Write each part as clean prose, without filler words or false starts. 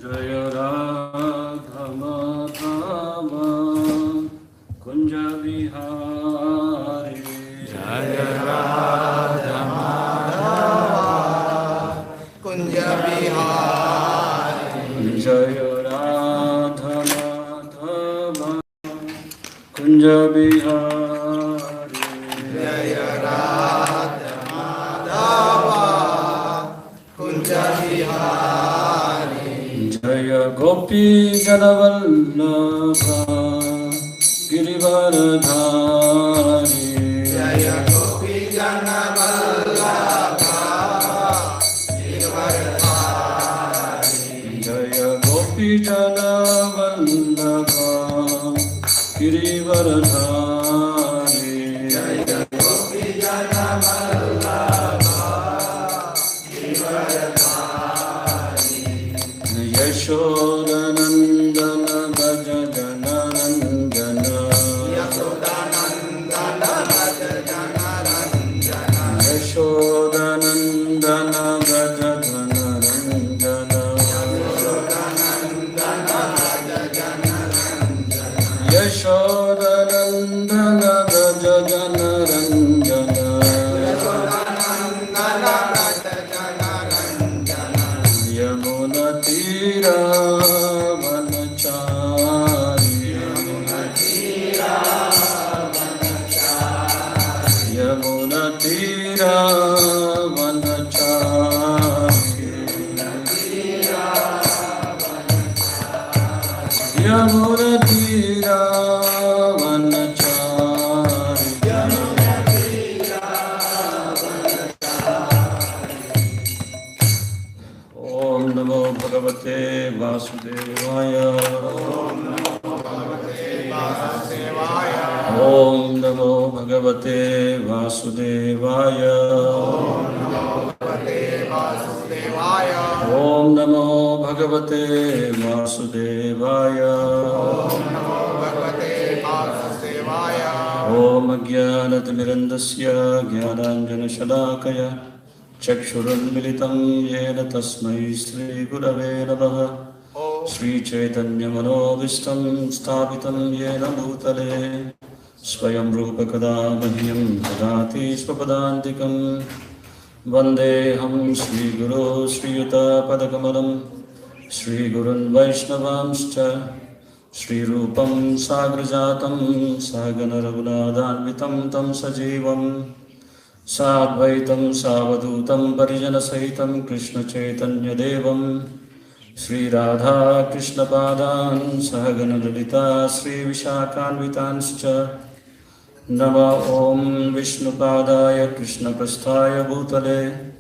Jaya Radha Madhava Kunja Bihari Jaya Radha Madhava Kunja Bihari Jaya Radha Madhava Kunja Bihari Jaya Radha Madhava Kunja Bihari Jaya Gopi Janavallabha Girivaradhari Jaya Gopi Janavallabha Girivaradhari Jaya Gopi Janavallabha Girivaradhari Jaya Gopi Janavallabha Girivaradhari Yashodanandana Gaja Janaranjana Yashodanandana Gaja Janaranjana Yashodanandana Gaja Janaranjana Yashodanandana Gaja Janaranjana Yashodanandana Gaja Janaranjana Yashodanandana Gaja Janaranjana Yamuna Tira Vanachari Yamuna Tira Vanachari Yamuna Tira Vanachari Om Namo Bhagavate Vasudevaya Om Namo Bhagavate Vasudevaya Om Namo Bhagavate Vasudevaya Om Ajnanatirandasya Jnananjana Shalakaya Chakshurunmilitam Yena Tasmai Sri Gurave Namaha Sri Chaitanya Manovistam Sthapitam Yena Bhutale Swayam Rupa Kada Mahyam Dadati Swapadantikam Vandeham Sri Guru Sri Yuta Padakamalam Sri Gurun Vaishnavamscha Sri Rupam Sagrajatam Sagana Raghunadanvitam Tam Sajivam Sadvaitam Savadutam Parijana Sahitam Krishna Chaitanya Devam Sri Radha Krishna Padan Sahagana Lalita Sri Vishakhanvitanscha Nama Om Vishnu Padaya Krishna Prasthaya Bhutale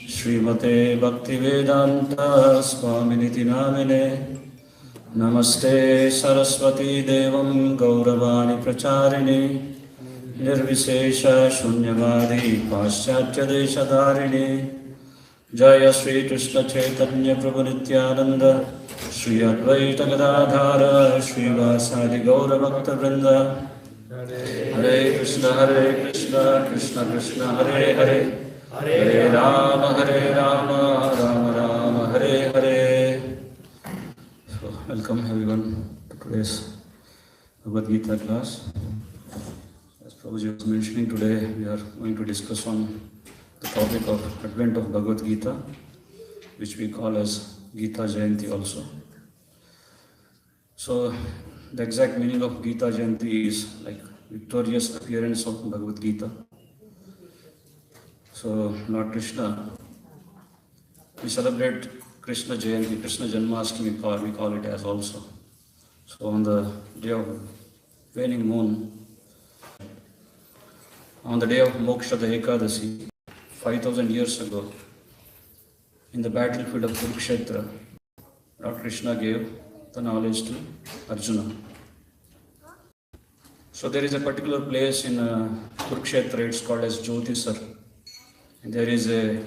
Srimate Bhaktivedanta Swaminiti Namine Namaste Saraswati Devam Gauravani Pracharini Nirvishesha Shunyavadi Paschatya Deshadharini Jaya Sri Krishna Chaitanya Prabhu Nityananda Sri Advaita Gadadhara Sri Vasadi Gaura Bhakta Vrinda Hare Krishna Krishna Krishna Hare Hare Hare Rama Rama Rama Hare Hare. So, welcome everyone to today's Bhagavad Gita class. As Prabhuji was mentioning, today we are going to discuss on the topic of Advent of Bhagavad Gita, which we call as Gita Jayanti also. So, the exact meaning of Gita Jayanti is like victorious appearance of Bhagavad Gita. So, Lord Krishna, we celebrate Krishna Jayanti, Krishna Janmashtami, we call it as also. So, on the day of waning moon, on the day of Moksha, the Ekadasi, 5,000 years ago, in the battlefield of Kurukshetra, Lord Krishna gave the knowledge to Arjuna. So there is a particular place in Kurukshetra, it's called as Jyotisar. And there is a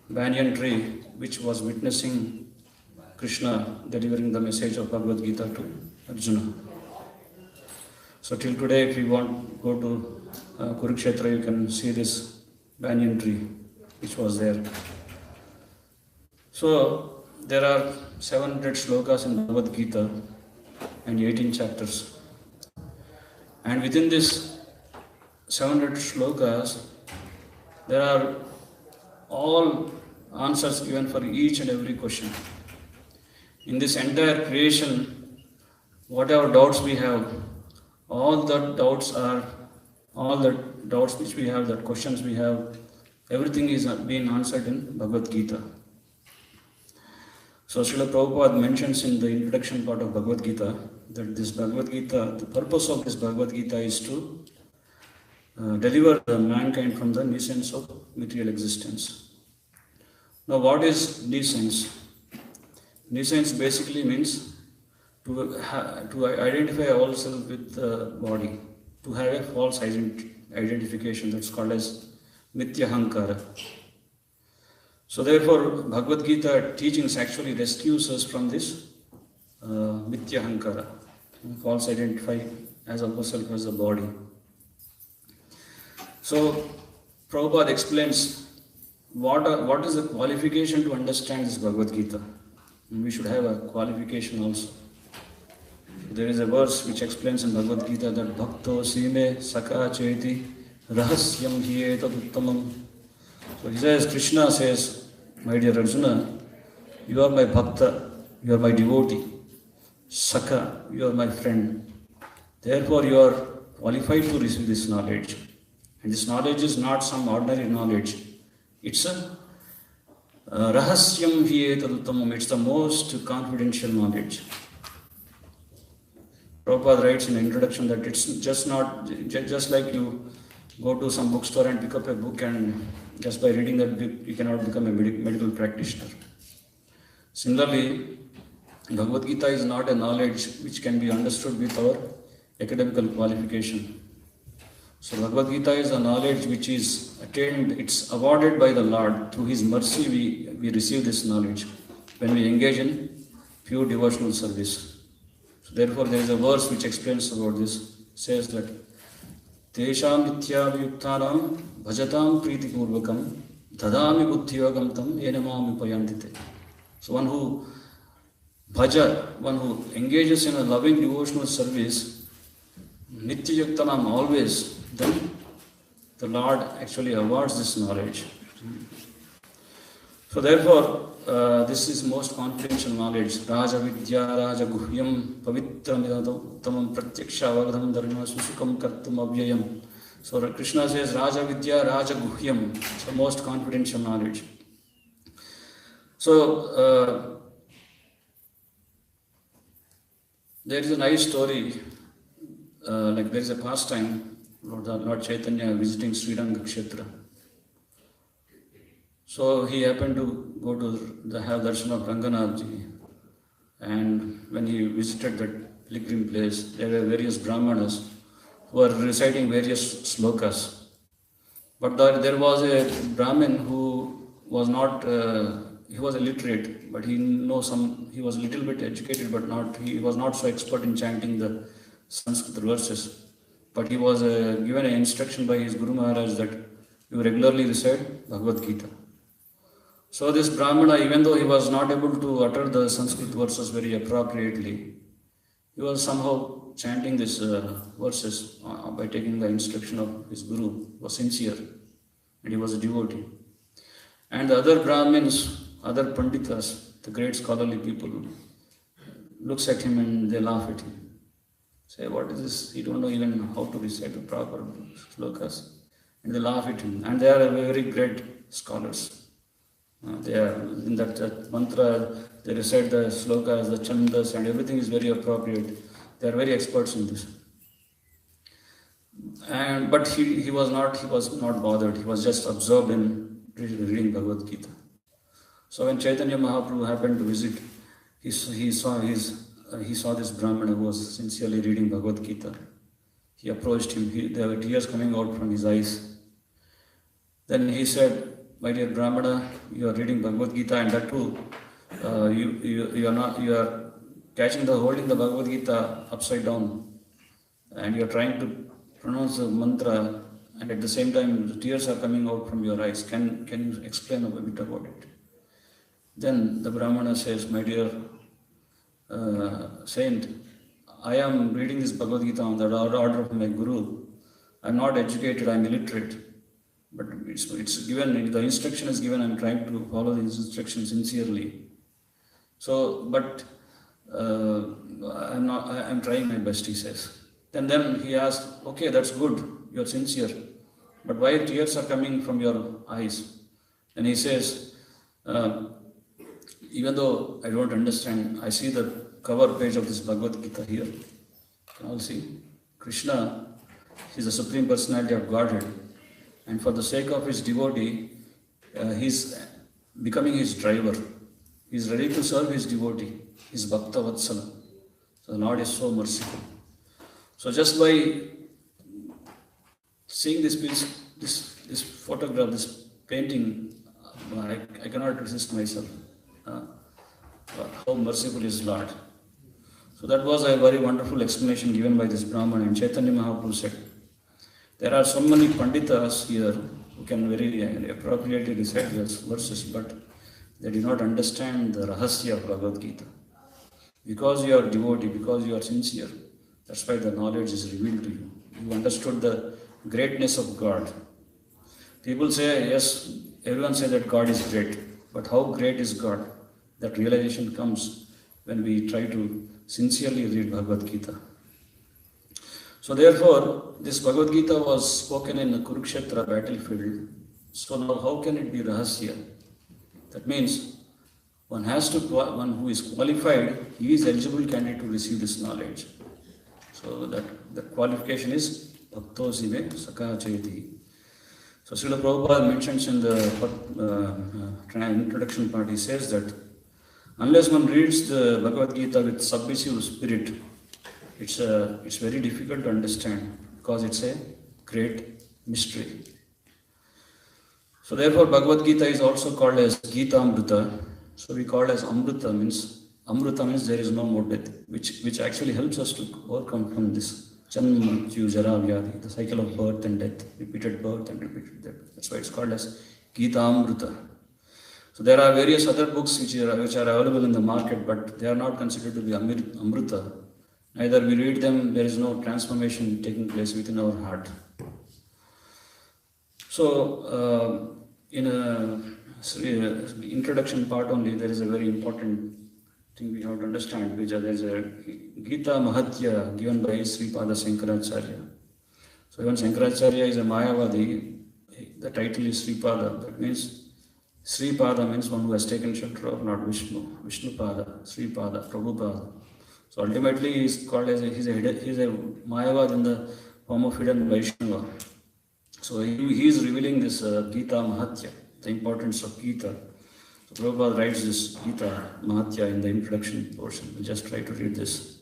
banyan tree which was witnessing Krishna delivering the message of Bhagavad Gita to Arjuna. So till today, if you want to go to Kurukshetra, you can see this banyan tree which was there. So there are 700 slokas in Bhagavad Gita and 18 chapters. And within this 700 slokas, there are all answers given for each and every question. In this entire creation, whatever doubts we have, all the doubts which we have, the questions we have, everything is being answered in Bhagavad Gita. So Srila Prabhupada mentions in the introduction part of Bhagavad Gita that this Bhagavad Gita, the purpose of this Bhagavad Gita is to deliver mankind from the nuisance of material existence. Now what is nuisance? Nuisance basically means to identify ourselves with the body, to have a false identification, that's called as Mithya Hankara. So therefore, Bhagavad Gita teachings actually rescues us from this Mithya Hankara, false identify as ourselves as the body. So Prabhupada explains what is the qualification to understand this Bhagavad Gita. We should have a qualification also. There is a verse which explains in Bhagavad Gita that Bhakto Sime Saka Cheti Rahasyam Hyetat Uttamam. So he says, Krishna says, my dear Arjuna, you are my bhakta, you are my devotee. Saka, you are my friend. Therefore you are qualified to receive this knowledge. And this knowledge is not some ordinary knowledge. It's a Rahasyam Hyetat Uttamam. It's the most confidential knowledge. Prabhupada writes in the introduction that it's just like you go to some bookstore and pick up a book, and just by reading that book you cannot become a medical practitioner. Similarly, Bhagavad Gita is not a knowledge which can be understood with our academical qualification. So Bhagavad Gita is a knowledge which is attained, it's awarded by the Lord. Through His mercy we receive this knowledge when we engage in pure devotional service. So therefore there is a verse which explains about this. It says that Tesham Nityavayuktanam Bhajatam Priti Purvakam Dadami Buddhiyogam Tam Enamami Payantite. So one who engages in a loving devotional service, Nityayuktanam always, then the Lord actually awards this knowledge. So therefore, this is most confidential knowledge. Raja Vidya Raja Guhyam Pavitram Uttamam Pratyaksha Avagdham Dharma Susukam Kartum Avyayam. So Krishna says Raja Vidya Raja Guhyam. It's the most confidential knowledge. So there is a nice story, like there is a pastime, Lord Chaitanya visiting Sriranga Kshetra. So he happened to go to have darshan of Ranganathji, and when he visited that pilgrim place, there were various brahmanas who were reciting various slokas. But there was a Brahmin who was not, he was illiterate, but he was a little bit educated, but he was not so expert in chanting the Sanskrit verses. But he was given an instruction by his Guru Maharaj that you regularly recite Bhagavad Gita. So this Brahmana, even though he was not able to utter the Sanskrit verses very appropriately, he was somehow chanting these verses by taking the instruction of his Guru. He was sincere and he was a devotee. And the other Brahmins, other Panditas, the great scholarly people, looks at him and they laugh at him. Say, what is this? He don't know even how to recite the proper slokas. And they laugh at him. And they are very great scholars. They are in that mantra, they recite the slokas, the chandas, and everything is very appropriate. They are very experts in this. But he was not bothered. He was just absorbed in reading Bhagavad Gita. So when Chaitanya Mahaprabhu happened to visit, he saw this Brahmana who was sincerely reading Bhagavad Gita. He approached him. There were tears coming out from his eyes. Then he said, my dear Brahmana, you are reading Bhagavad Gita, and that too, you are holding the Bhagavad Gita upside down, and you are trying to pronounce the mantra, and at the same time the tears are coming out from your eyes. Can you explain a bit about it? Then the Brahmana says, my dear saint, I am reading this Bhagavad Gita on the order of my Guru. I am not educated, I am illiterate. But it's given, the instruction is given, I am trying to follow these instructions sincerely. So, but I'm trying my best, he says. Then he asks, okay, that's good, you're sincere. But why tears are coming from your eyes? And he says, even though I don't understand, I see the cover page of this Bhagavad Gita here. You can all see. Krishna is the Supreme Personality of Godhead. And for the sake of his devotee, he's becoming his driver. He's ready to serve his devotee, his Bhakta Vatsala. So the Lord is so merciful. So just by seeing this piece, this photograph, this painting, I cannot resist myself. How merciful is Lord. So that was a very wonderful explanation given by this Brahman, and Chaitanya Mahaprabhu said, there are so many Panditas here who can very appropriately recite these verses, but they do not understand the Rahasya of Bhagavad Gita. Because you are devotee, because you are sincere, that's why the knowledge is revealed to you. You understood the greatness of God. People say, yes, everyone says that God is great, but how great is God? That realization comes when we try to sincerely read Bhagavad Gita. So therefore, this Bhagavad Gita was spoken in the Kurukshetra battlefield. So now how can it be Rahasya? That means one who is qualified, he is eligible candidate to receive this knowledge. So that the qualification is Bhakto Sive Sakachayati. So Srila Prabhupada mentions in the introduction part, he says that unless one reads the Bhagavad Gita with submissive spirit, it's very difficult to understand because it's a great mystery. So therefore Bhagavad Gita is also called as Gita Amrita. So we call it as Amrita means there is no more death, which actually helps us to overcome from this Janma, Mrityu, Jara, Vyadhi, the cycle of birth and death, repeated birth and repeated death. That's why it's called as Gita Amrita. So there are various other books which are available in the market, but they are not considered to be Amrita. Neither we read them, there is no transformation taking place within our heart. So in the introduction part only, there is a very important thing we have to understand, which there is a Gita Mahatya given by Sri Pada Sankaracharya. So even Sankaracharya is a Mayavadi, the title is Sri Pada. That means Sri Pada means one who has taken shelter of Lord Vishnu, Vishnu Pada, Sri Pada, Prabhupada. So ultimately he is called as he's a Mayavad in the form of hidden Vaishnava. So he is revealing this Gita Mahatya, the importance of Gita. So Prabhupada writes this Gita Mahatya in the introduction portion. We'll just try to read this.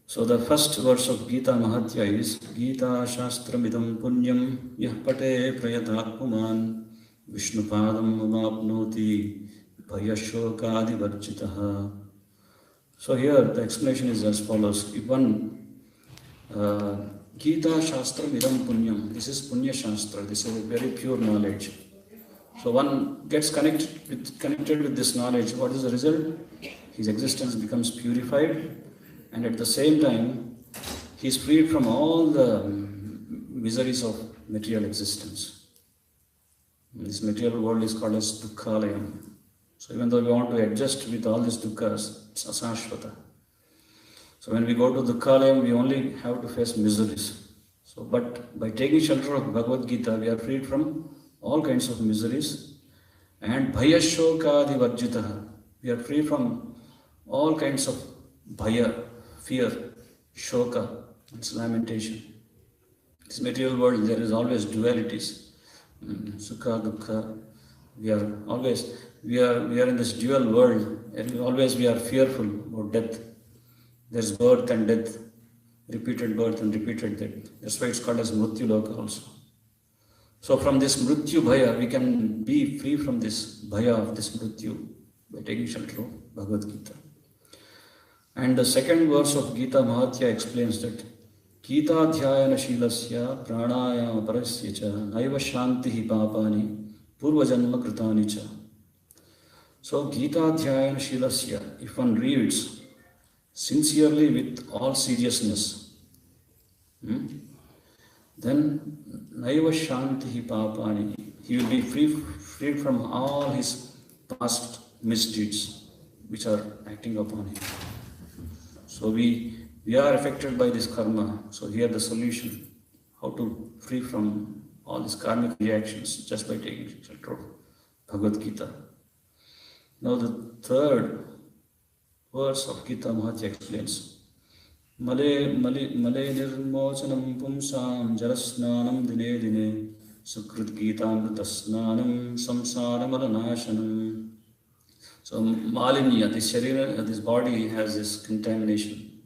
So the first verse of Gita Mahatya is Gita Shastramidam Punyam Yah Pate Prayatatpuman Vishnupadam Mapnoti Bhayashokadi Varjitaha. So here the explanation is as follows. If one Gita Shastram Idam Punyam, this is Punya Shastra, this is a very pure knowledge. So one gets connected with this knowledge. What is the result? His existence becomes purified, and at the same time he is freed from all the miseries of material existence. This material world is called as Dukkhalayam. So even though we want to adjust with all these dukkha's, it's asashvata. So when we go to Dukkhalayam, we only have to face miseries. So, but by taking shelter of Bhagavad Gita, we are freed from all kinds of miseries. And Bhayashokadi Varjitaha, we are free from all kinds of bhaya, fear, shoka, it's lamentation. This material world, there is always dualities. Sukha, dukkha. We are in this dual world, and always we are fearful about death. There's birth and death, repeated birth and repeated death. That's why it's called as Mrityu Loka also. So from this Mrityu Bhaya, we can be free from this Bhaya of this Mrityu by taking shelter of Bhagavad Gita. And the second verse of Gita Mahatya explains that Gita Dhyayana Shilasya Pranayama Parasya Cha Naiva Shantihi Papani Purva Janma Kritani Cha. So Gita Jayanti Shilasya, if one reads sincerely with all seriousness, then Naiva Shanti Papani, he will be free from all his past misdeeds which are acting upon him. So we are affected by this karma. So here the solution, how to free from all these karmic reactions just by taking shelter of Bhagavad Gita. Now the third verse of Gita Mahatya explains, Male nirmochanam pumsam jarasnanam dine dine sukrit gitamritasnanam samsaramalanashanam. So malinya, this body has this contamination.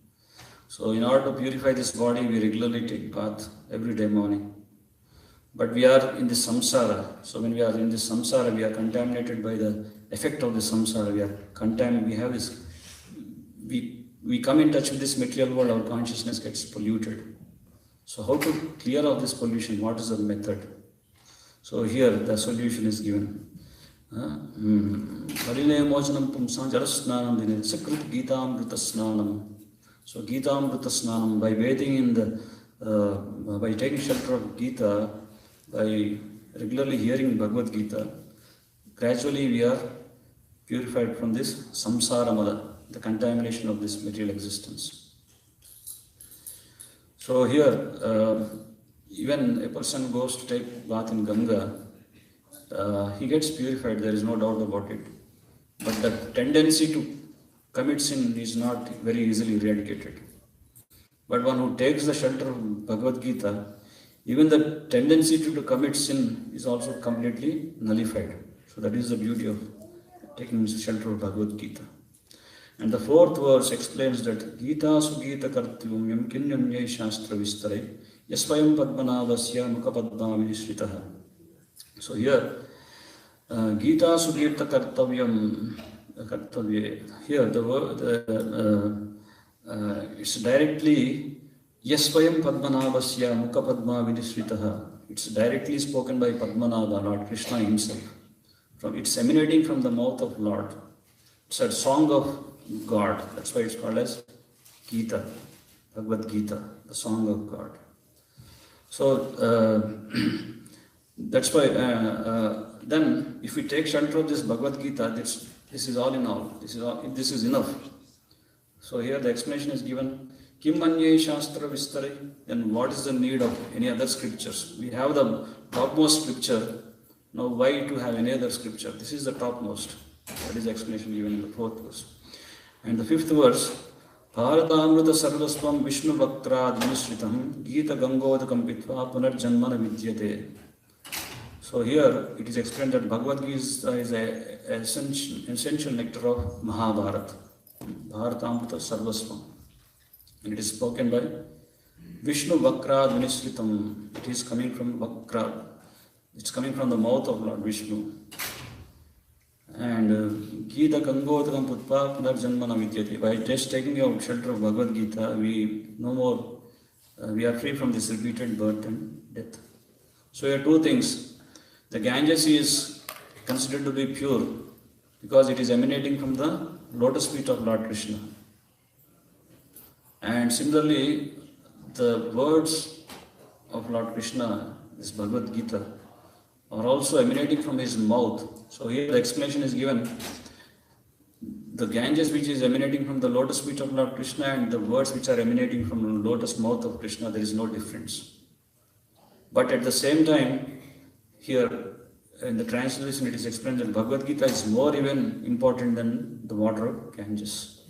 So in order to purify this body, we regularly take bath every day morning. But we are in the samsara. So when we are in the samsara, we are contaminated by the effect of the samsara. We have this. We come in touch with this material world, our consciousness gets polluted. So how to clear out this pollution? What is the method? So here the solution is given. Valine mojanam pumsam jalasnanam dine sakrit gitamrita snanam. So gitamrita snanam, by bathing in the, by taking shelter of Gita, by regularly hearing Bhagavad Gita, gradually we are purified from this samsara mala, the contamination of this material existence. So here, even a person goes to take bath in Ganga, he gets purified, there is no doubt about it. But the tendency to commit sin is not very easily eradicated. But one who takes the shelter of Bhagavad Gita, even the tendency to commit sin is also completely nullified. So that is the beauty of taking shelter of Bhagavad Gita. And the fourth verse explains that Gita Sugita Kartyum Yam Kinyanyai Shastra Vistare Yasvayam Padmanabhasya Mukha Padma Vinishritaha. So here, Gita Sugita Kartavyam, here the word, it's directly Yasvayam Padmanabhasya Mukha Padma Vinishritaha. It's directly spoken by Padmanabha, Lord Krishna himself. It's emanating from the mouth of Lord. It's a song of God. That's why it's called as Gita, Bhagavad Gita, the song of God. So that's why then if we take shelter of this Bhagavad Gita, this is all in all. This is enough. So here the explanation is given. Kim Manye Shastra Vistare. Then what is the need of any other scriptures? We have the topmost scripture. Now why to have any other scripture? This is the topmost. That is the explanation given in the fourth verse. And the fifth verse, Bharatamrita Sarvasvam Vishnu Bhaktra Administritam Gita Gangodakam Pitva Punarjanmana Vidyate. So here it is explained that Bhagavad Gita is an essential nectar of Mahabharata. Bharatamrita Sarvasvam. And it is spoken by Vishnu Bhakra Administritam. It is coming from Bhakra. It's coming from the mouth of Lord Vishnu. And Gita Gangodakam Putpa Punarjanmana Vidyate. By just taking out shelter of Bhagavad Gita, we no more, we are free from this repeated birth and death. So here are two things. The Ganges is considered to be pure because it is emanating from the lotus feet of Lord Krishna. And similarly, the words of Lord Krishna, this Bhagavad Gita, are also emanating from his mouth. So here the explanation is given. The Ganges which is emanating from the lotus feet of Lord Krishna and the words which are emanating from the lotus mouth of Krishna, there is no difference. But at the same time, here in the translation it is explained that Bhagavad Gita is more even important than the water of Ganges.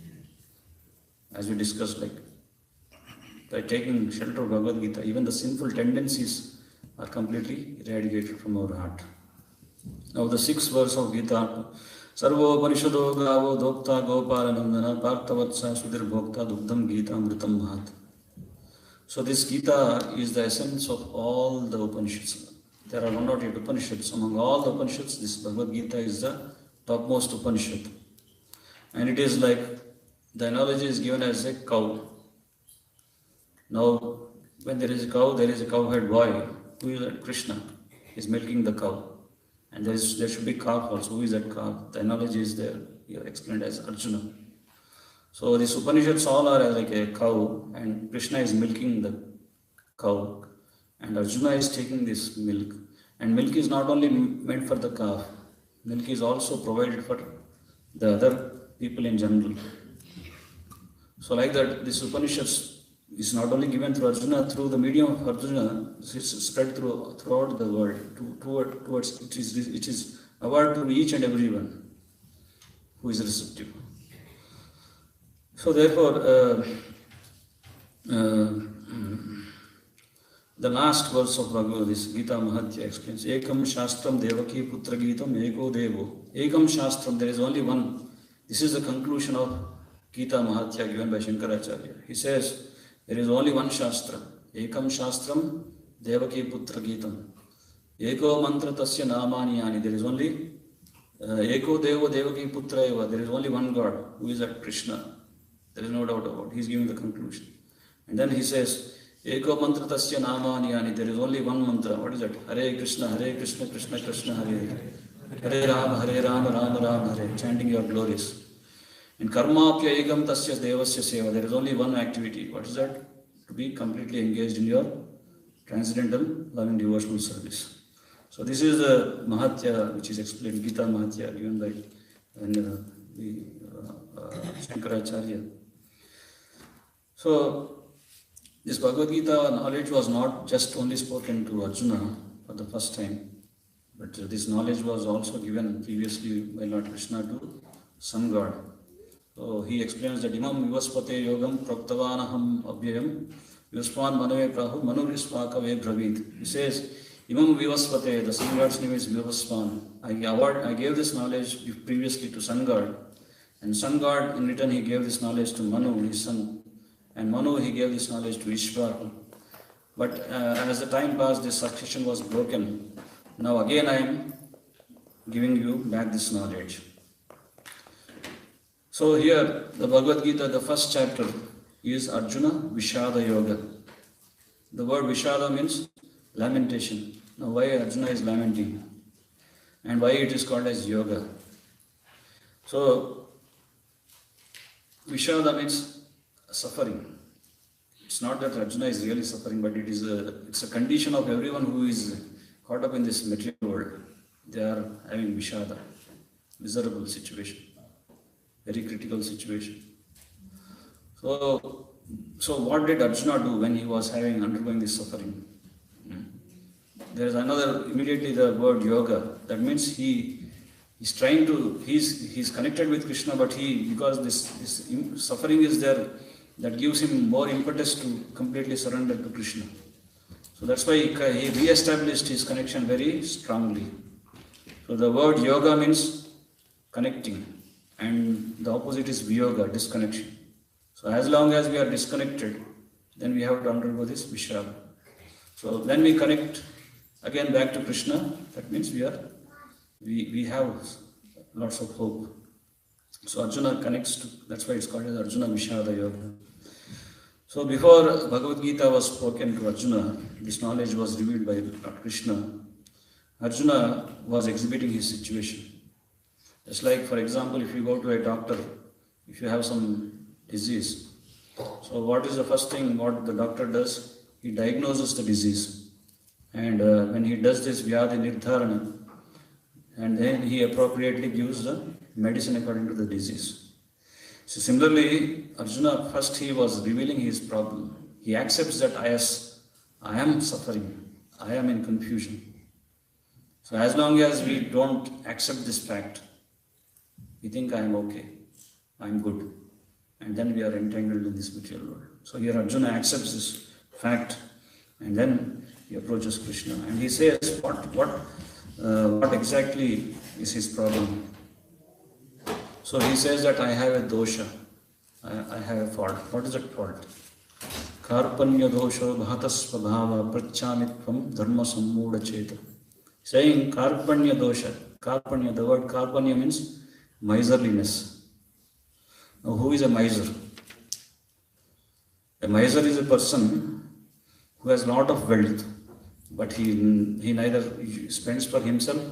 As we discussed, like by taking shelter of Bhagavad Gita, even the sinful tendencies are completely eradicated from our heart. Now the sixth verse of Gita, Sarvo Parishado Gavo Dokta Gopalanandana Parthavatsa Sudir Bhokta Dugdam Gita Amritam Mahat. So this Gita is the essence of all the Upanishads. There are 108 Upanishads. Among all the Upanishads, this Bhagavad Gita is the topmost Upanishad. And it is like, the analogy is given as a cow. Now, when there is a cow, there is a cowherd boy. Who is that? Krishna is milking the cow. And there should be calf also. Who is that calf? The analogy is there. Here explained as Arjuna. So these Upanishads all are like a cow, and Krishna is milking the cow, and Arjuna is taking this milk. And milk is not only meant for the calf, milk is also provided for the other people in general. So like that, this Upanishads is not only given through Arjuna, through the medium of Arjuna, it's spread throughout the world. Towards it is award to each and everyone who is receptive. So therefore, the last verse of Bhagavad this Gita Mahatya explains, Ekam Shastram Devaki Putra Gitam Eko Devo. Ekam Shastram, there is only one. This is the conclusion of Gita Mahatya given by Shankaracharya. He says, there is only one Shastra. Ekam Shastram Devaki Putra Gitam. Eko Mantra Tasya Namani Yani. There is only Eko Devo Devaki Putra Eva. There is only one God. Who is that? Krishna. There is no doubt about it. He is giving the conclusion. And then he says, Eko mantra tasya namani yani. There is only one mantra. What is that? Hare Krishna, Krishna Krishna, Hare Hare. Hare Rama, Rama Rama, Hare. Chanting your glories. In karma apya ekam tasya devasya seva. There is only one activity. What is that? To be completely engaged in your transcendental loving devotional service. So this is the Mahatya which is explained, Gita Mahatya given by Shankaracharya. So this Bhagavad Gita knowledge was not just only spoken to Arjuna for the first time, but this knowledge was also given previously by Lord Krishna to sun god. So he explains that Imam Vivaspate Yogam Praktavanaham Abhyayam Vivaspan Manave Prahu Manurisvakave Bravit. He says, Imam Vivaspate, the sun god's name is Vivaspan. I gave this knowledge previously to sun god, and sun god in return he gave this knowledge to Manu, his son. And Manu, he gave this knowledge to Ishvara. But as the time passed, this succession was broken. Now again I am giving you back this knowledge. So here, the Bhagavad Gita, the first chapter is Arjuna Vishada Yoga. The word Vishada means lamentation. Now why Arjuna is lamenting? And why it is called as yoga? So, Vishada means suffering. It's not that Arjuna is really suffering, but it's a condition of everyone who is caught up in this material world. They are having Vishada, miserable situation, very critical situation. So what did Arjuna do when he was undergoing this suffering? There is another, immediately the word yoga. That means he's trying to, he's connected with Krishna, but because this suffering is there, that gives him more impetus to completely surrender to Krishna. So that's why he re-established his connection very strongly. So the word yoga means connecting, and the opposite is viyoga, disconnection. So as long as we are disconnected, then we have to undergo this vishada. So when we connect again back to Krishna, that means we have lots of hope. So Arjuna connects to, that's why it's called as Arjuna Vishada Yoga. So before Bhagavad Gita was spoken to Arjuna, this knowledge was revealed by Lord Krishna. Arjuna was exhibiting his situation. Just like, for example, if you go to a doctor, if you have some disease, so what is the first thing what the doctor does? He diagnoses the disease. And when he does this Vyadhi Nirdharana, and then he appropriately gives the medicine according to the disease. So similarly, Arjuna, first he was revealing his problem. He accepts that I am suffering, I am in confusion. So as long as we don't accept this fact, we think I am okay, I am good. And then we are entangled in this material world. So here Arjuna accepts this fact, and then he approaches Krishna. And he says, what exactly is his problem? So he says that I have a dosha, I have a fault. What is that fault? Karpanya dosha bhatasva bhava prachamitvam dharma sammuda cheta. Saying karpanya dosha. Karpanya, the word karpanya means miserliness. Now who is a miser? A miser is a person who has lot of wealth, but he neither spends for himself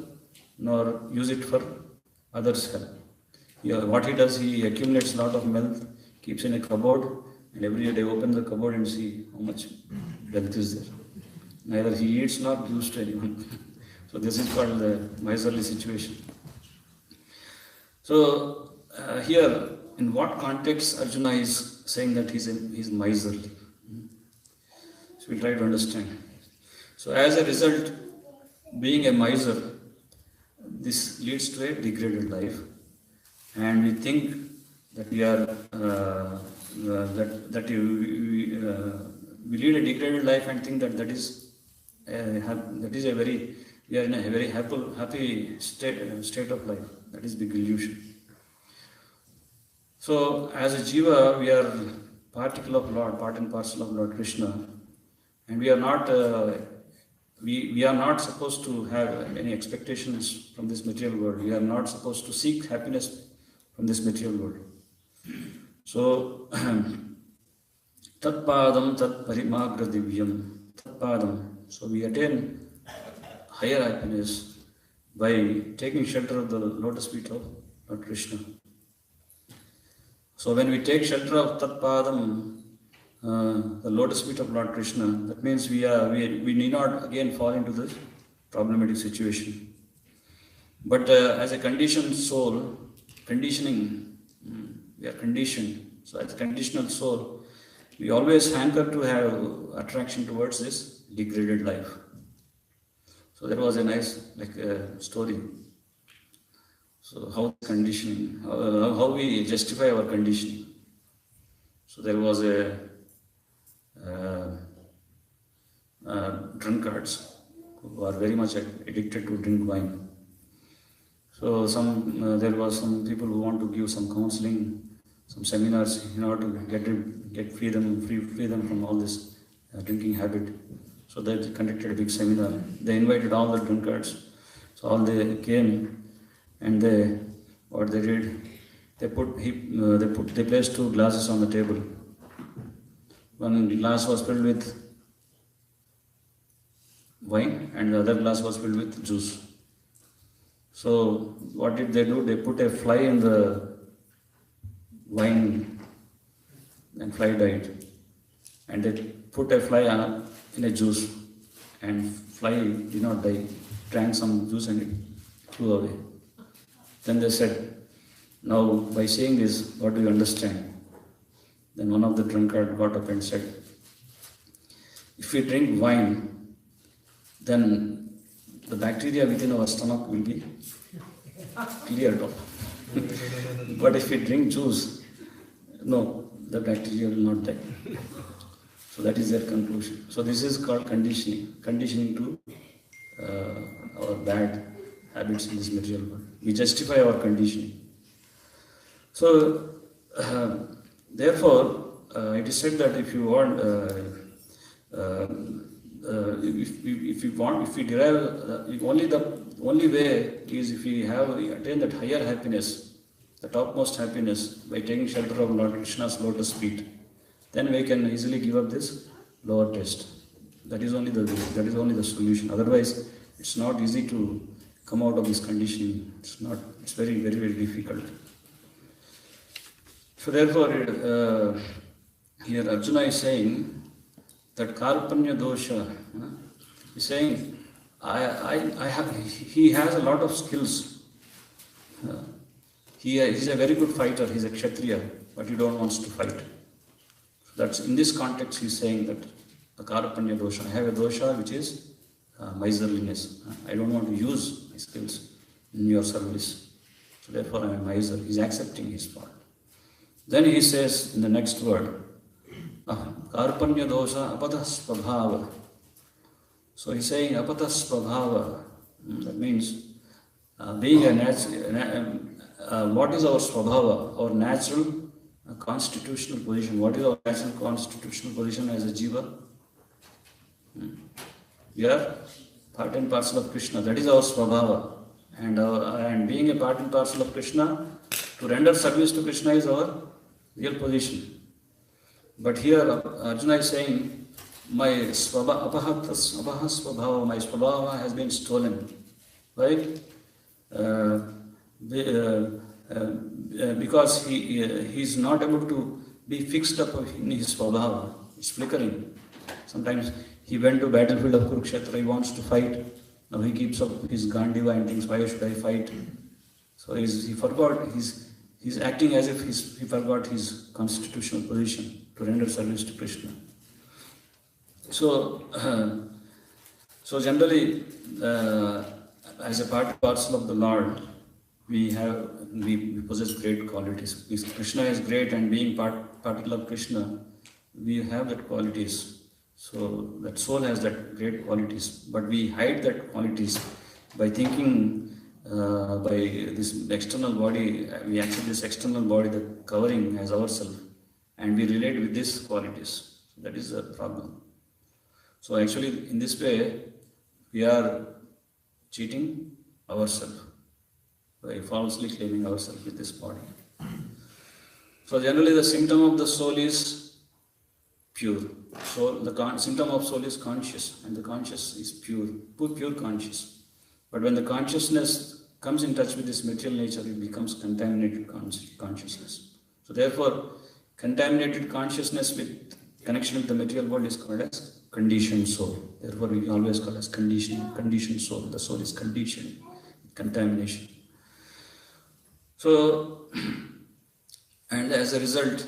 nor use it for others' help. What he does, he accumulates a lot of wealth, keeps in a cupboard, and every day open the cupboard and see how much wealth is there. Neither he eats nor gives to anyone. So this is called the miserly situation. So here, in what context Arjuna is saying that he's miserly? So we try to understand. So as a result, being a miser, this leads to a degraded life, and we think that we are we lead a degraded life and think that we are in a very happy state of life. That is big illusion. So as a jiva, we are particle of Lord, part and parcel of Lord Krishna, and we are not supposed to have any expectations from this material world. We are not supposed to seek happiness from this material world. So tat padam tat parimagra divyam, tat padam. So we attain higher happiness by taking shelter of the lotus feet of Lord Krishna. So when we take shelter of tat padam, the lotus feet of Lord Krishna, that means we need not again fall into this problematic situation. But as a conditioned soul, we are conditioned. So as a conditional soul, we always hanker to have attraction towards this degraded life. So there was a nice story. So how conditioning, how we justify our conditioning. So there was a drunkards who are very much addicted to drink wine. So there was some people who want to give some counseling, some seminars in order to get free them from all this drinking habit. So they conducted a big seminar. They invited all the drunkards. So all they came, and what they did, they placed two glasses on the table. One glass was filled with wine and the other glass was filled with juice. So what did they do? They put a fly in the wine and fly died. And they put a fly in a juice and fly did not die. Drank some juice and it flew away. Then they said, now by saying this, what do you understand? Then one of the drunkard got up and said, if we drink wine, then the bacteria within our stomach will be cleared off. But if we drink juice, no, the bacteria will not die. So that is their conclusion. So this is called conditioning to our bad habits in this material world. We justify our conditioning. So therefore, it is said that if you want, if we derive, only way is if we attain that higher happiness, the topmost happiness, by taking shelter of Lord Krishna's lotus feet, then we can easily give up this lower taste. That is only the solution. Otherwise, it's not easy to come out of this conditioning. It's very, very, very difficult. So therefore, here Arjuna is saying that Karpanya dosha, he's saying, he has a lot of skills. He's a very good fighter, he's a Kshatriya, but he don't wants to fight. That's in this context he's saying that the Karpanya dosha, I have a dosha which is miserliness. I don't want to use my skills in your service. So therefore I am a miser. He's accepting his part. Then he says in the next word, Karpanya dosha apatas prabhava. So he's saying apatas prabhava. That means being a natural, what is our svabhava, our natural constitutional position? What is our natural constitutional position as a jiva? We are part and parcel of Krishna. That is our svabhava. And being a part and parcel of Krishna, to render service to Krishna is our real position. But here Arjuna is saying, my svabhava has been stolen. Right? because he is not able to be fixed up in his svabhava. It's flickering. Sometimes he went to battlefield of Kurukshetra, he wants to fight. Now he keeps up his Gandiva and thinks, why should I fight? So he forgot, he's acting as if he forgot his constitutional position to render service to Krishna. So, so generally, as a part and parcel of the Lord, we possess great qualities. Krishna is great, and being particle of Krishna, we have that qualities. So that soul has that great qualities, but we hide that qualities by thinking by this external body. We accept this external body, the covering as ourselves, and we relate with these qualities. That is the problem. So actually, in this way, we are cheating ourselves by falsely claiming ourselves with this body. So generally, the symptom of the soul is pure. So the symptom of soul is conscious, and the conscious is pure conscious. But when the consciousness comes in touch with this material nature, it becomes contaminated consciousness. So therefore, contaminated consciousness with connection with the material world is called as conditioned soul. Therefore, we always call as conditioned soul. The soul is conditioned, contamination. So, and as a result,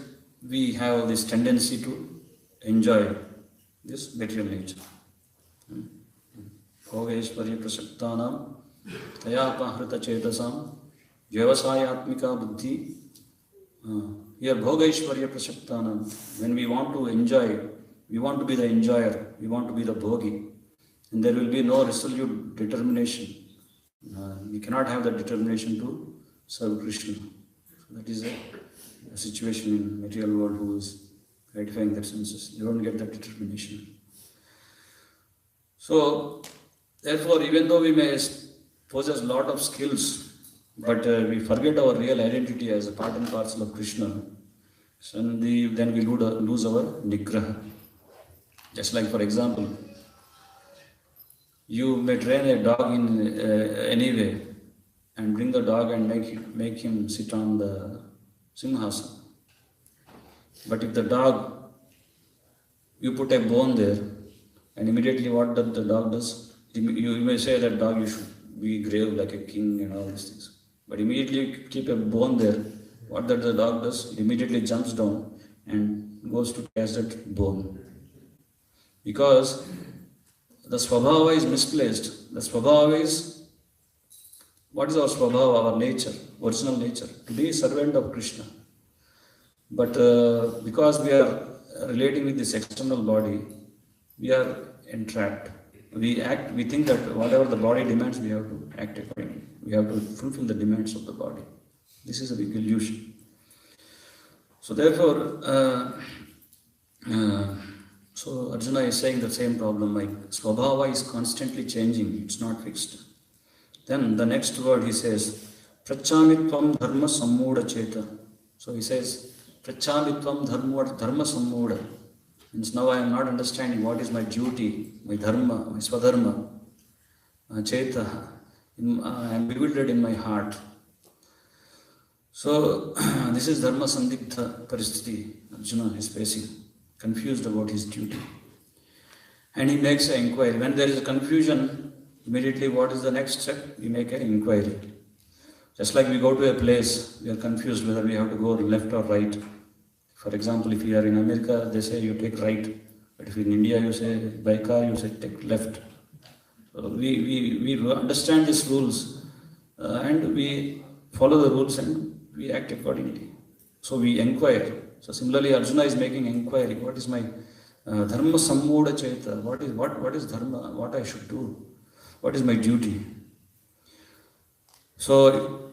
we have this tendency to enjoy this material nature. Bhogeshwarya prasaktanam tayapahrita chetasam vyavasayatmika buddhi. Here Bhogeshwarya prasaktanam, when we want to enjoy, we want to be the enjoyer, we want to be the bhogi, and there will be no resolute determination. We cannot have the determination to serve Krishna. So that is a situation in material world who is gratifying their senses. You don't get that determination. So, therefore, even though we may possess a lot of skills, but we forget our real identity as a part and parcel of Krishna, so then we lose our nigraha. Just like, for example, you may train a dog in any way and bring the dog and make him sit on the simhasana. But if the dog, you put a bone there, and immediately what the dog does, you may say that dog, you should be grave like a king and all these things. But immediately you keep a bone there, what the dog does, it immediately jumps down and goes to catch that bone. Because the svabhava is misplaced. The svabhava is, what is our svabhava, our nature, original nature? To be a servant of Krishna. But because we are relating with this external body, we are entrapped. We think that whatever the body demands, we have to act accordingly. We have to fulfill the demands of the body. This is a big illusion. So therefore, so Arjuna is saying the same problem, like Swabhava is constantly changing, it's not fixed. Then the next word he says, Prachamitvam dharma sammuda cheta. So he says, Prachamitvam dharma sammuda. Means now I am not understanding what is my duty, my dharma, my swadharma, cheta. I am bewildered in my heart. So this is dharma sandikdha paristhiti Arjuna is facing, confused about his duty. And he makes an inquiry. When there is a confusion, immediately what is the next step? We make an inquiry. Just like we go to a place, we are confused whether we have to go left or right. For example, if you are in America, they say you take right. But if in India, you say by car, you say take left. So we understand these rules and we follow the rules and we act accordingly. So we inquire. So similarly, Arjuna is making inquiry. What is my dharma sammuda cheta? What is dharma? What I should do? What is my duty? So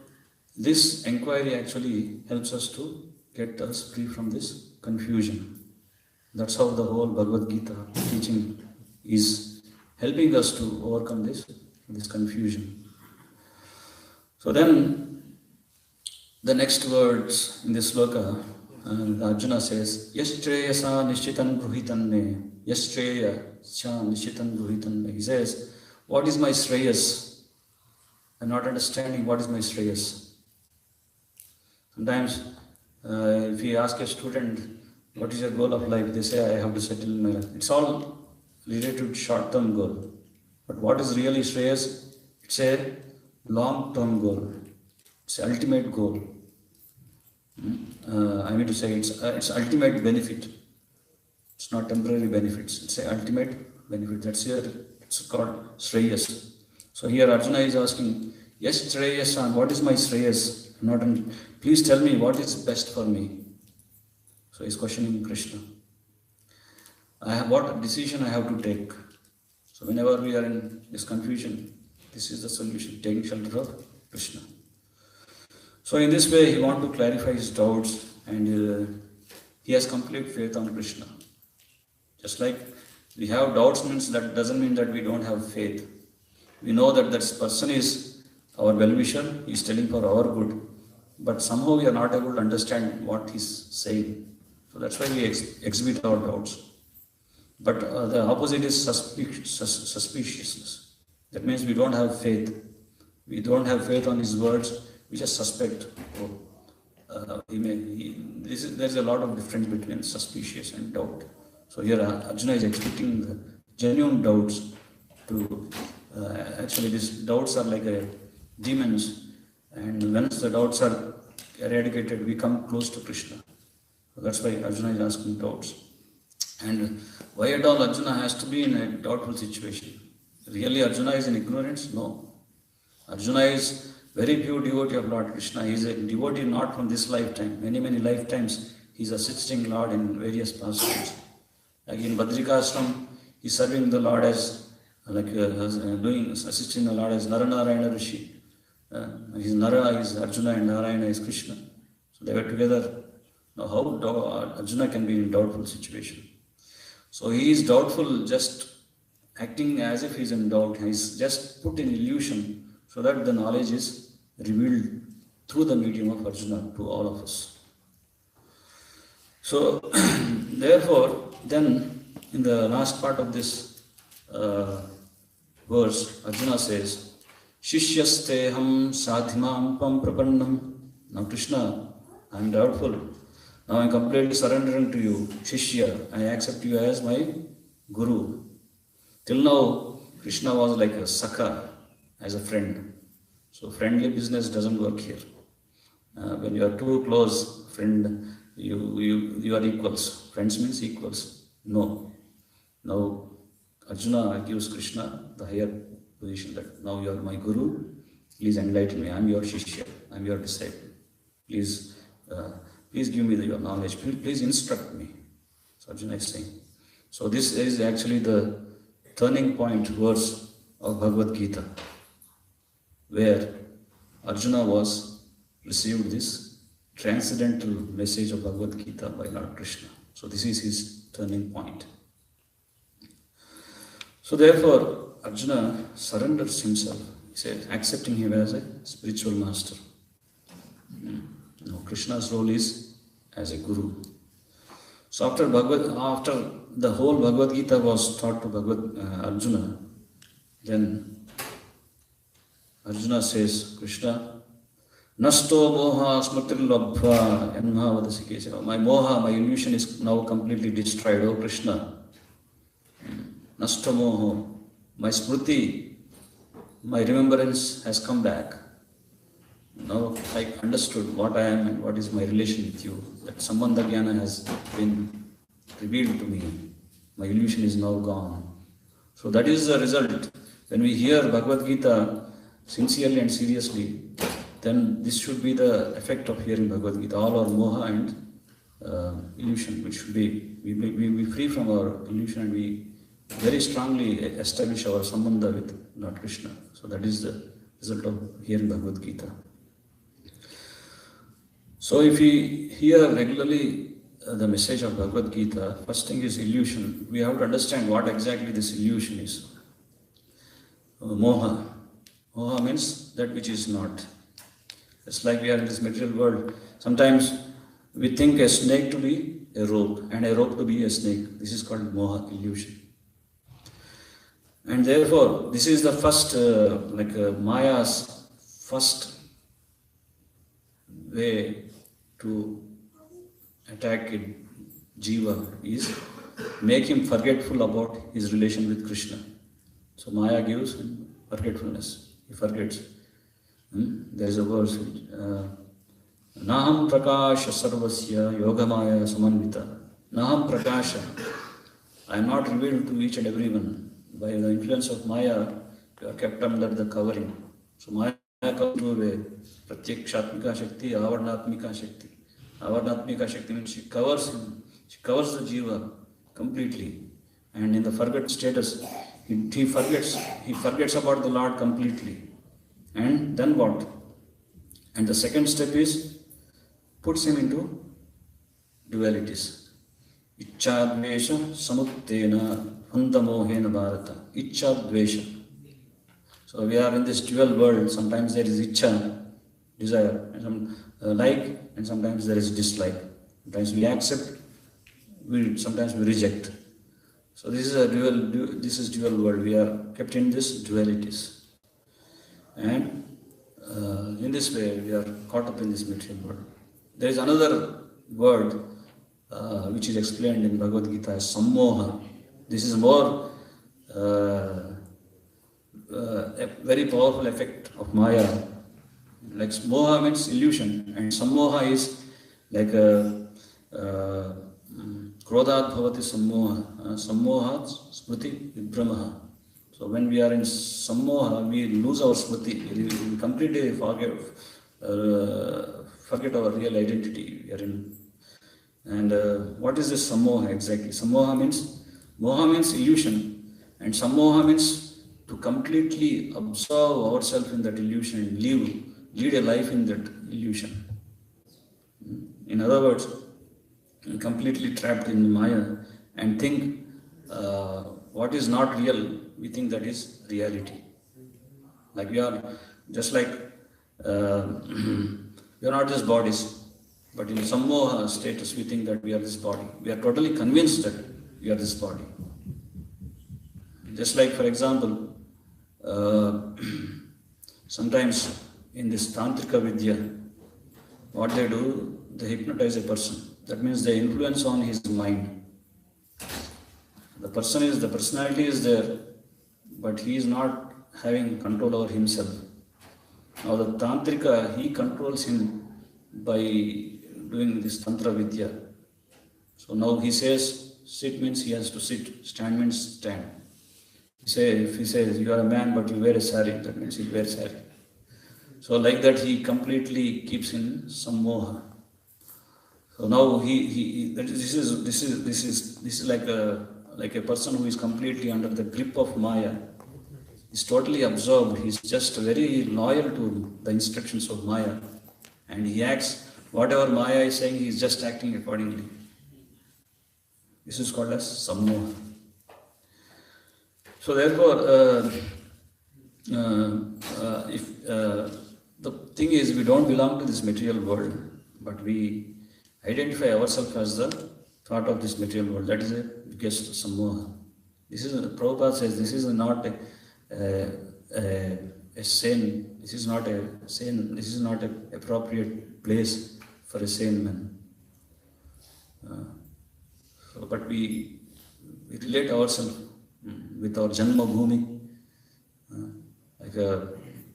this inquiry actually helps us to get us free from this confusion. That's how the whole Bhagavad Gita teaching is helping us to overcome this confusion. So then, the next words in this sloka, Arjuna says, Yastreyasa nishitan bruhitanne, Yastreyasa nishitan bruhitanne. He says, what is my shreyas? I'm not understanding what is my Shreyas. Sometimes, if you ask a student, what is your goal of life? They say, I have to settle in my life. It's all related to short-term goal. But what is really Shreyas? It's a long-term goal. It's the ultimate goal. I mean to say it's ultimate benefit. It's not temporary benefits. It's the ultimate benefit. That's here. It's called Shreyas. So here Arjuna is asking, yes, Shreyasan, what is my Shreyas? Please tell me what is best for me. So he's questioning Krishna. What decision I have to take? So whenever we are in this confusion, this is the solution, taking shelter of Krishna. So in this way, he wants to clarify his doubts, and he has complete faith on Krishna. Just like we have doubts means that doesn't mean that we don't have faith. We know that this person is our well-wisher, he is telling for our good, but somehow we are not able to understand what he is saying. So that's why we exhibit our doubts. But the opposite is suspiciousness. That means we don't have faith. We don't have faith on his words. We just suspect. There's a lot of difference between suspicious and doubt. So here Arjuna is expecting the genuine doubts to. Actually, these doubts are like demons, and once the doubts are eradicated, we come close to Krishna. So that's why Arjuna is asking doubts. And why at all Arjuna has to be in a doubtful situation? Really Arjuna is in ignorance? No. Arjuna is very pure devotee of Lord Krishna. He is a devotee not from this lifetime. Many lifetimes he is assisting Lord in various pastimes. Like in Badrikashram, he is serving the Lord as assisting the Lord as Naranarayana Rishi. His Nara is Arjuna and Narayana is Krishna. So they were together. Now how Arjuna can be in doubtful situation? So he is doubtful, just acting as if he is in doubt. He is just put in illusion so that the knowledge is revealed through the medium of Arjuna to all of us. So therefore, then in the last part of this verse, Arjuna says, Shishyasteham sadhimam pam prapannam. Now Krishna, I am doubtful. Now I am completely surrendering to you. Shishya, I accept you as my Guru. Till now, Krishna was like a Sakha, as a friend. So friendly business doesn't work here. When you are too close, friend, you are equals. Friends means equals. No. Now Arjuna gives Krishna the higher position that now you are my Guru. Please enlighten me. I am your Shishya. I am your disciple. Please give me your knowledge. Please instruct me. So Arjuna is saying. So this is actually the turning point verse of Bhagavad Gita, where Arjuna received this transcendental message of Bhagavad Gita by Lord Krishna. So this is his turning point. So therefore, Arjuna surrenders himself. He says, accepting him as a spiritual master. Now Krishna's role is as a guru. So after the whole Bhagavad Gita was taught to Arjuna, then Arjuna says, Krishna, Nasto moha smritir labhva yanma vadasi kesava. My moha, my illusion is now completely destroyed, O Krishna. Nasto moha, my smriti, my remembrance has come back. Now I understood what I am and what is my relation with you. That Sambandha Jnana has been revealed to me. My illusion is now gone. So that is the result. When we hear Bhagavad Gita sincerely and seriously, then this should be the effect of hearing Bhagavad Gita. All our moha and illusion, which should be, we be free from our illusion and we very strongly establish our sambandha with Lord Krishna. So that is the result of hearing Bhagavad Gita. So if we hear regularly the message of Bhagavad Gita, first thing is illusion. We have to understand what exactly this illusion is. Moha. Moha means that which is not. It's like we are in this material world. Sometimes we think a snake to be a rope and a rope to be a snake. This is called moha, illusion. And therefore, this is the first Maya's first way to attack it, Jiva, is make him forgetful about his relation with Krishna. So Maya gives him forgetfulness. He forgets. There is a verse, Naham Prakasha Sarvasya Yogamaya Samanvita. Naham Prakasha. I am not revealed to each and everyone. By the influence of Maya, you are kept under the covering. So Maya comes to a Pratyakshatmika Shakti, Avarnatmika Shakti. Avarnatmika Shakti means she covers him. She covers the Jiva completely. And in the forget status, he forgets about the Lord completely. And then what? And the second step is, puts him into dualities. Ichchadvesha samuttena hantamohena bharata. Ichchadvesha. So we are in this dual world. Sometimes there is ichcha, desire, and some like, and sometimes there is dislike. Sometimes we accept, sometimes we reject. So this is dual world. We are kept in this dualities. And in this way, we are caught up in this material world. There is another word which is explained in Bhagavad Gita as sammoha. This is more a very powerful effect of Maya. Like moha means illusion, and sammoha is like krodhat bhavati sammoha. Sammoha smriti vibhramaha. So when we are in sammoha, we lose our smriti. We completely forget our real identity. We are in. And what is this sammoha exactly? Sammoha means, moha means illusion, and sammoha means to completely absorb ourselves in that illusion and lead a life in that illusion. In other words, completely trapped in Maya and think what is not real, we think that is reality. Like we are just like we are not just bodies, but in sammoha status we think that we are this body. We are totally convinced that we are this body. Just like, for example, sometimes in this Tantrika Vidya, what they do, they hypnotize a person. That means they influence on his mind. The personality is there, but he is not having control over himself. Now the Tantrika, he controls him by doing this Tantra Vidya. So now he says, sit means he has to sit, stand means stand. If he says, you are a man but you wear a sari, that means he wears sari. So like that he completely keeps in sammoha. So now this is like a person who is completely under the grip of Maya. He's totally absorbed. He's just very loyal to the instructions of Maya, and he acts whatever Maya is saying. He is just acting accordingly. This is called as sammoha. So therefore, if the thing is, we don't belong to this material world, but we identify ourselves as the thought of this material world. That is a biggest sammoha. Prabhupada says this is not a sane. This is not a sane. This is not an appropriate place for a sane man. But we relate ourselves with our Janma Bhumi.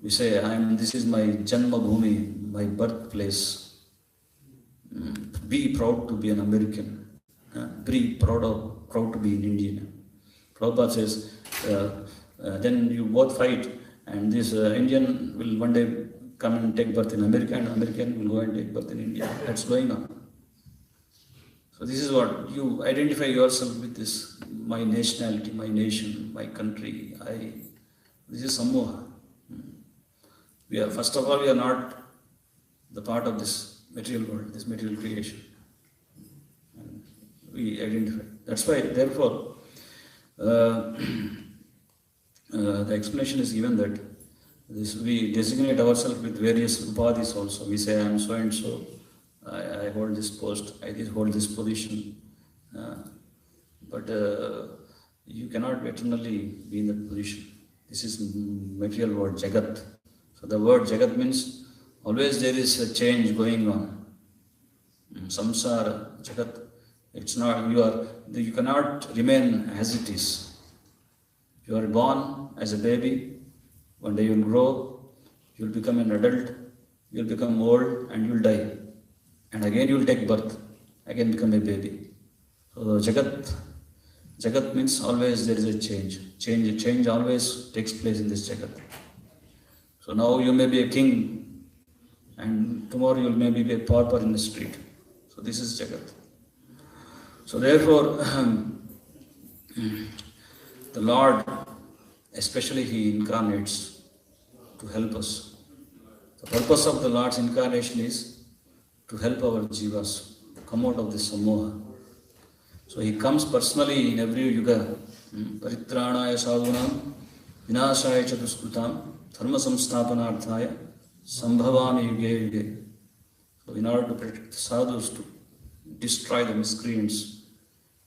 We say, this is my Janma Bhumi, my birthplace. Be proud to be an American. Be proud to be an Indian. Prabhupada says, then you both fight, and this Indian will one day come and take birth in America, and American will go and take birth in India. That's going on. So this is what you identify yourself with, this my nationality, my nation, my country. This is sammoha. First of all, we are not the part of this material world, this material creation. And we identify. That's why, therefore, the explanation is given that we designate ourselves with various upadhis also. We say, I am so and so. I hold this post, I hold this position. But you cannot eternally be in that position. This is material world, Jagat. So the word Jagat means always there is a change going on. Samsara, Jagat, it's not, you cannot remain as it is. You are born as a baby, one day you will grow, you will become an adult, you will become old and you will die. And again you will take birth, again become a baby. So Jagat means always there is a change. Change always takes place in this Jagat. So now you may be a king and tomorrow you will maybe be a pauper in the street. So this is Jagat. So therefore, the Lord, especially He incarnates to help us. The purpose of the Lord's incarnation is to help our jivas come out of this samoha. So He comes personally in every yuga. Paritranaya sadhunam, vinashaya chatuskutam, dharma samsthapanarthaya, sambhavami yuge yuge. So in order to protect the sadhus, to destroy the miscreants,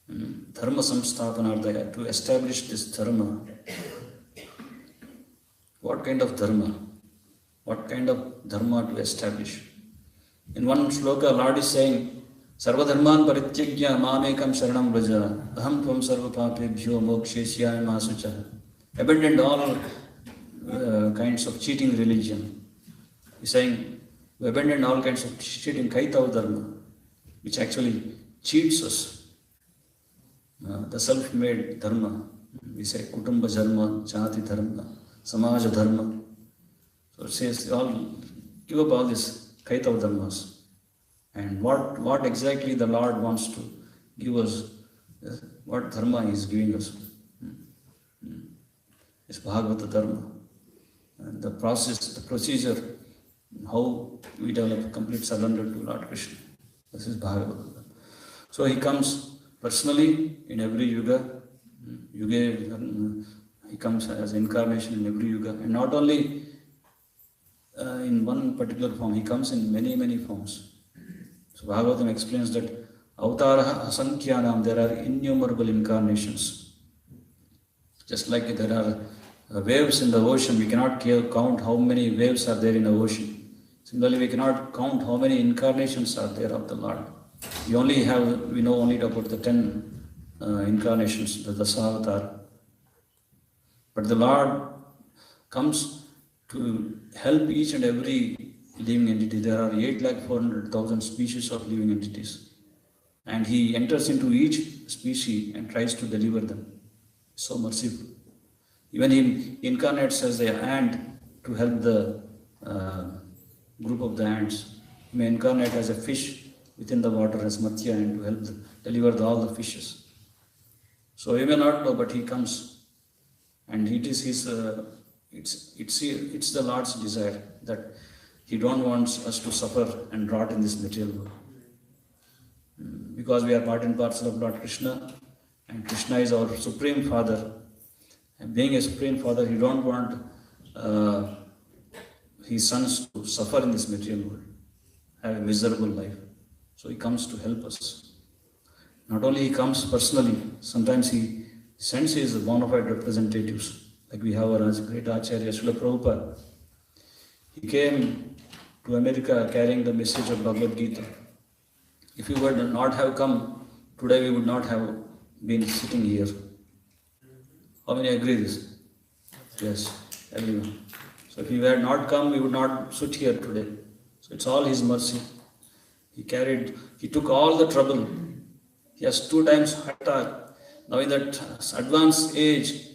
dharma samsthapanarthaya, to establish this dharma. What kind of dharma? What kind of dharma to establish? In one sloka, Lord is saying, Sarva dharman parityagya mamekam sharanam vraja, aham tvam sarva papebhyo moksheshyaya masucha. Abandoned all kinds of cheating religion. He's saying, we abandoned all kinds of cheating kaitav dharma, which actually cheats us. The self-made dharma. We say kutumba dharma, jati dharma, samaja dharma. So it says, give up all these kaitav dharmas. And what exactly the Lord wants to give us, what dharma He is giving us. It's Bhagavata dharma. And the process, the procedure, how we develop complete surrender to Lord Krishna. This is Bhagavata dharma. So He comes personally in every yuga. He comes as incarnation in every yuga. And not only in one particular form, He comes in many, many forms. So Bhagavatam explains that Avataraha Asankyanam, there are innumerable incarnations. Just like there are waves in the ocean, we cannot count how many waves are there in the ocean. Similarly, we cannot count how many incarnations are there of the Lord. We know only about the 10 incarnations, the Dasavatar. But the Lord comes to help each and every living entity. There are 8,400,000 species of living entities. And He enters into each species and tries to deliver them. So merciful. Even He incarnates as an ant to help the group of the ants. He may incarnate as a fish within the water as Matsya and to help deliver all the fishes. So we may not know, but He comes. And it is His, it's the Lord's desire that He don't want us to suffer and rot in this material world. Because we are part and parcel of Lord Krishna, and Krishna is our Supreme Father. And being a Supreme Father, He don't want His sons to suffer in this material world, have a miserable life. So He comes to help us. Not only He comes personally, sometimes He sends His bona fide representatives. Like we have our great Acharya Srila Prabhupada. He came to America carrying the message of Bhagavad Gita. If He would not have come, today we would not have been sitting here. How many agree this? Yes, everyone. So if He had not come, we would not sit here today. So it's all His mercy. He took all the trouble. He has 2 times heart attack. Now in that advanced age,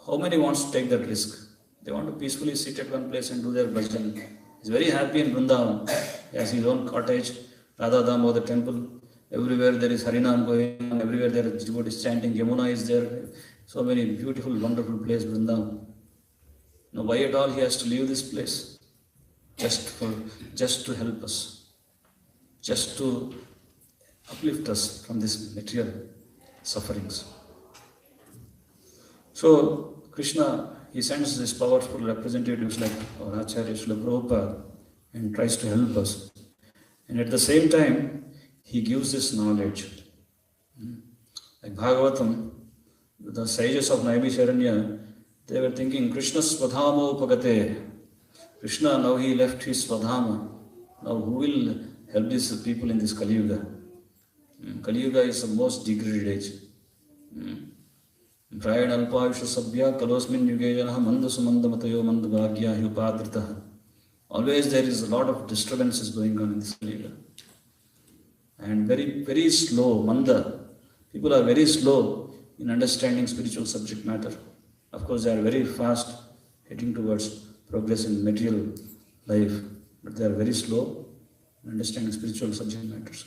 how many wants to take that risk? They want to peacefully sit at one place and do their bhajan. He's very happy in Vrindavan. He has his own cottage, Radha Dham or the temple. Everywhere there is Harinam going on, everywhere there is devotees chanting, Yamuna is there. So many beautiful, wonderful place, Vrindavan. Now why at all he has to leave this place? Just to help us. Just to uplift us from this material sufferings. So Krishna, He sends these powerful representatives like our Acharya Srila Prabhupada and tries to help us. And at the same time, He gives this knowledge. Like Bhagavatam, the sages of Naimisharanya, they were thinking, Krishna Swadhamo Pagate, Krishna, now he left his Swadhama. Now who will help these people in this Kali Yuga? Kali Yuga is the most degraded age. Prayana alpayusha sabhya kalosmin yuge janaha mandasumanda matayo mandabhagya hyupadritaha. Always there is a lot of disturbances going on in this Kali Yuga. And very, very slow, manda. People are very slow in understanding spiritual subject matter. Of course, they are very fast heading towards progress in material life, but they are very slow in understanding spiritual subject matters.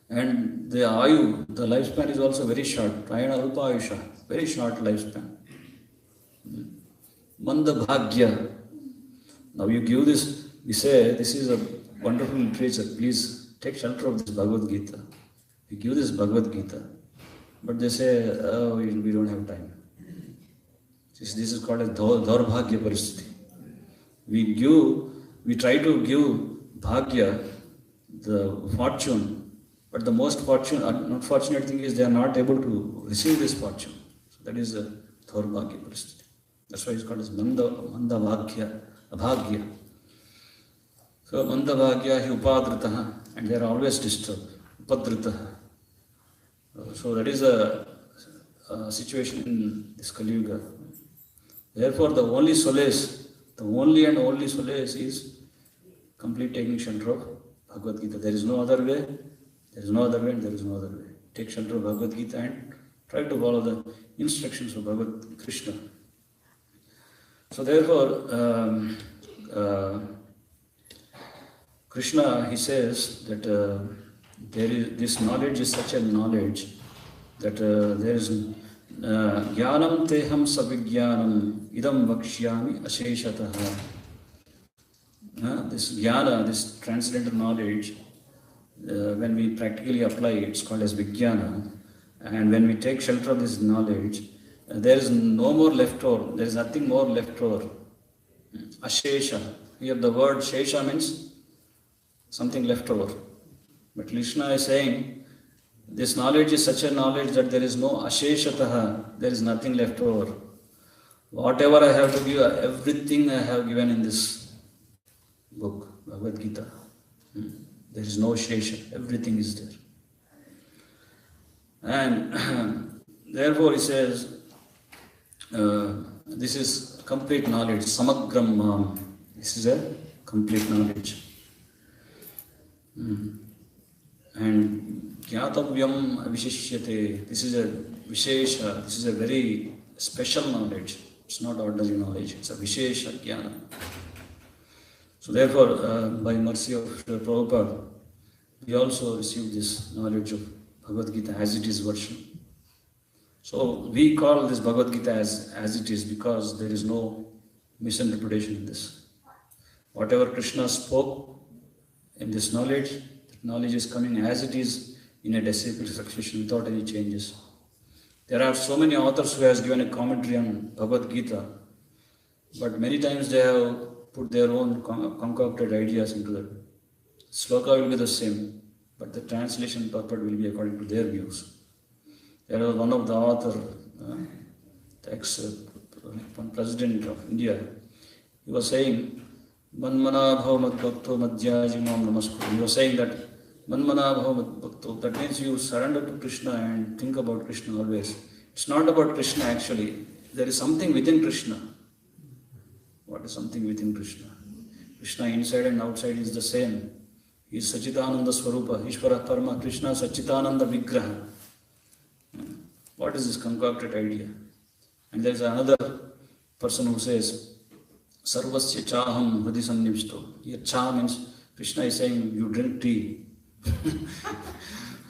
And the ayu, the lifespan is also very short. Prayana alpa ayusha, very short lifespan. Manda bhagya. Now you give this, we say this is a wonderful literature, please take shelter of this Bhagavad Gita. We give this Bhagavad Gita, but they say, oh, we don't have time. This is called as Dhaurabhagya Paristhiti. We try to give Bhagya, the fortune, but the most not fortunate thing is they are not able to receive this fortune. So that is the Dhaurabhagya Paristhiti. That's why it's called as Manda Bhagya, Abhagya. So Manda Bhagya hi upadritaha, and they are always disturbed. Upadritaha. So that is a situation in this Kali Yuga. Therefore, the only solace, the only and only solace is complete taking shelter of Bhagavad Gita. There is no other way, there is no other way, and there is no other way. Take shelter of Bhagavad Gita and try to follow the instructions of Bhagavad Krishna. So therefore, Krishna, he says that this knowledge is such a knowledge that there is jnanam teham savijnanam idam vakshyami asheshataha. This jnana, this transcendental knowledge, when we practically apply it, it's called as vijnana. And when we take shelter of this knowledge, there is no more left over. There is nothing more left over. Ashesha. Here the word shesha means something left over. But Krishna is saying, this knowledge is such a knowledge that there is no asheshataha, there is nothing left over. Whatever I have to give, everything I have given in this book, Bhagavad Gita. There is no shesha, everything is there. And therefore he says, this is complete knowledge, samagram mam. This is a complete knowledge. And jnatavyam avishishyate. This is a vishesha, this is a very special knowledge. It's not ordinary knowledge, it's a vishesha jnana. So therefore, by mercy of Prabhupada, we also received this knowledge of Bhagavad Gita as it is version. So we call this Bhagavad Gita as it is because there is no misinterpretation in this. Whatever Krishna spoke in this knowledge, that knowledge is coming as it is in a disciplic succession without any changes. There are so many authors who has given a commentary on Bhagavad Gita, but many times they have put their own concocted ideas into that. Sloka will be the same, but the translation purport will be according to their views. There was one of the author, the ex-president of India, he was saying, Manmana bhav madbhakto madhyajimam namaskuru. He was saying that Manmana bhav madbhakto, that means you surrender to Krishna and think about Krishna always. It's not about Krishna actually. There is something within Krishna. What is something within Krishna? Krishna inside and outside is the same. He is Sachidananda Swarupa, Ishvara Parma, Krishna Sachidananda Vigraha. What is this concocted idea? And there is another person who says, Sarvasya chaham hridi sannivishto. Here cha means Krishna is saying you drink tea.